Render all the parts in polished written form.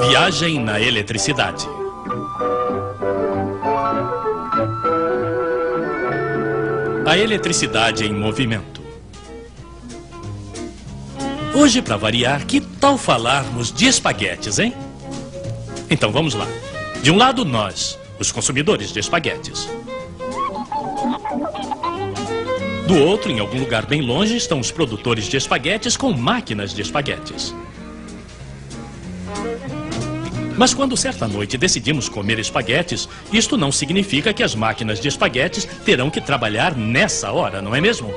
Viagem na eletricidade. A eletricidade em movimento. Hoje, para variar, que tal falarmos de espaguetes, hein? Então vamos lá. De um lado, nós, os consumidores de espaguetes. Do outro, em algum lugar bem longe, estão os produtores de espaguetes com máquinas de espaguetes. Mas quando certa noite decidimos comer espaguetes, isto não significa que as máquinas de espaguetes terão que trabalhar nessa hora, não é mesmo?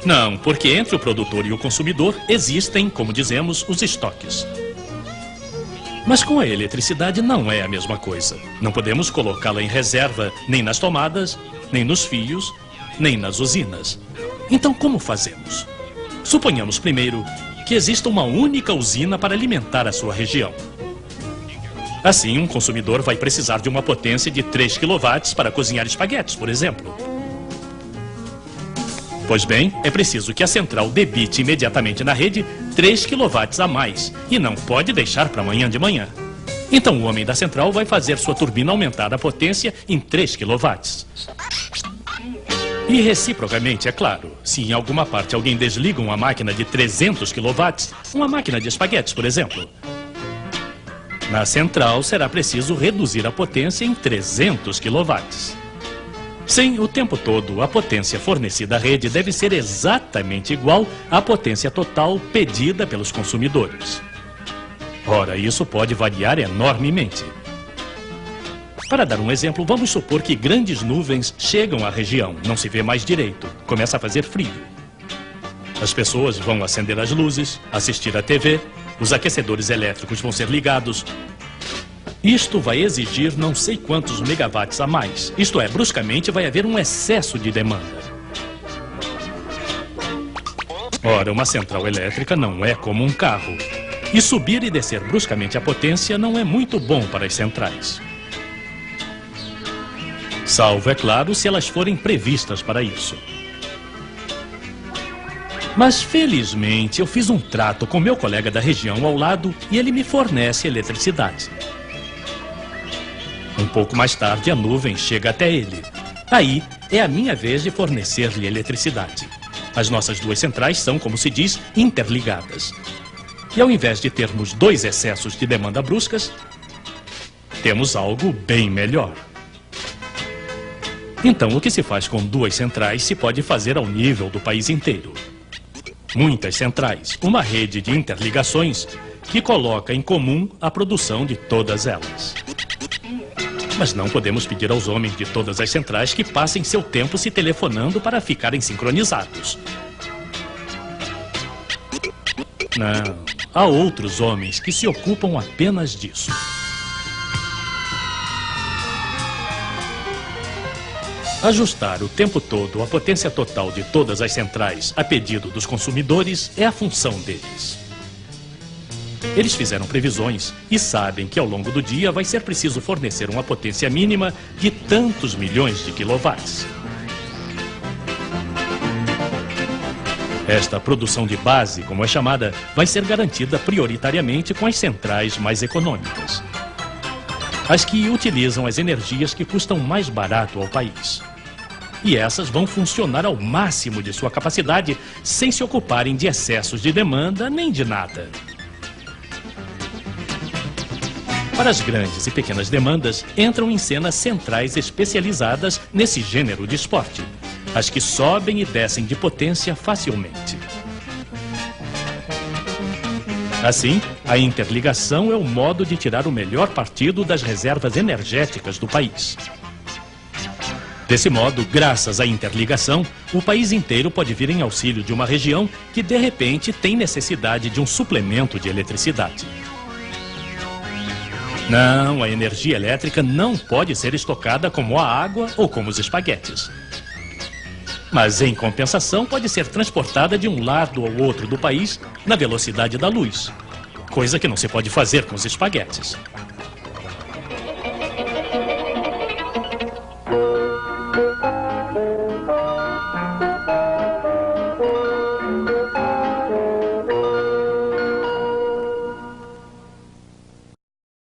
Não, porque entre o produtor e o consumidor existem, como dizemos, os estoques. Mas com a eletricidade não é a mesma coisa. Não podemos colocá-la em reserva nem nas tomadas, nem nos fios, nem nas usinas. Então como fazemos? Suponhamos primeiro que exista uma única usina para alimentar a sua região. Assim, um consumidor vai precisar de uma potência de 3 kW para cozinhar espaguetes, por exemplo. Pois bem, é preciso que a central debite imediatamente na rede 3 kW a mais e não pode deixar para amanhã de manhã. Então o homem da central vai fazer sua turbina aumentar a potência em 3 kW. E reciprocamente, é claro, se em alguma parte alguém desliga uma máquina de 300 kW, uma máquina de espaguetes, por exemplo, na central será preciso reduzir a potência em 300 kW. Sim, o tempo todo, a potência fornecida à rede deve ser exatamente igual à potência total pedida pelos consumidores. Ora, isso pode variar enormemente. Para dar um exemplo, vamos supor que grandes nuvens chegam à região, não se vê mais direito, começa a fazer frio. As pessoas vão acender as luzes, assistir à TV, os aquecedores elétricos vão ser ligados. Isto vai exigir não sei quantos megawatts a mais. Isto é, bruscamente vai haver um excesso de demanda. Ora, uma central elétrica não é como um carro. E subir e descer bruscamente a potência não é muito bom para as centrais. Salvo, é claro, se elas forem previstas para isso. Mas, felizmente, eu fiz um trato com meu colega da região ao lado e ele me fornece eletricidade. Um pouco mais tarde, a nuvem chega até ele. Aí, é a minha vez de fornecer-lhe eletricidade. As nossas duas centrais são, como se diz, interligadas. E ao invés de termos dois excessos de demanda bruscas, temos algo bem melhor. Então, o que se faz com duas centrais se pode fazer ao nível do país inteiro. Muitas centrais, uma rede de interligações que coloca em comum a produção de todas elas. Mas não podemos pedir aos homens de todas as centrais que passem seu tempo se telefonando para ficarem sincronizados. Não, há outros homens que se ocupam apenas disso. Ajustar o tempo todo a potência total de todas as centrais a pedido dos consumidores é a função deles. Eles fizeram previsões e sabem que ao longo do dia vai ser preciso fornecer uma potência mínima de tantos milhões de quilowatts. Esta produção de base, como é chamada, vai ser garantida prioritariamente com as centrais mais econômicas. As que utilizam as energias que custam mais barato ao país. E essas vão funcionar ao máximo de sua capacidade, sem se ocuparem de excessos de demanda nem de nada. Para as grandes e pequenas demandas, entram em cena centrais especializadas nesse gênero de esporte, as que sobem e descem de potência facilmente. Assim, a interligação é o modo de tirar o melhor partido das reservas energéticas do país. Desse modo, graças à interligação, o país inteiro pode vir em auxílio de uma região que, de repente, tem necessidade de um suplemento de eletricidade. Não, a energia elétrica não pode ser estocada como a água ou como os espaguetes. Mas, em compensação, pode ser transportada de um lado ao outro do país na velocidade da luz, coisa que não se pode fazer com os espaguetes.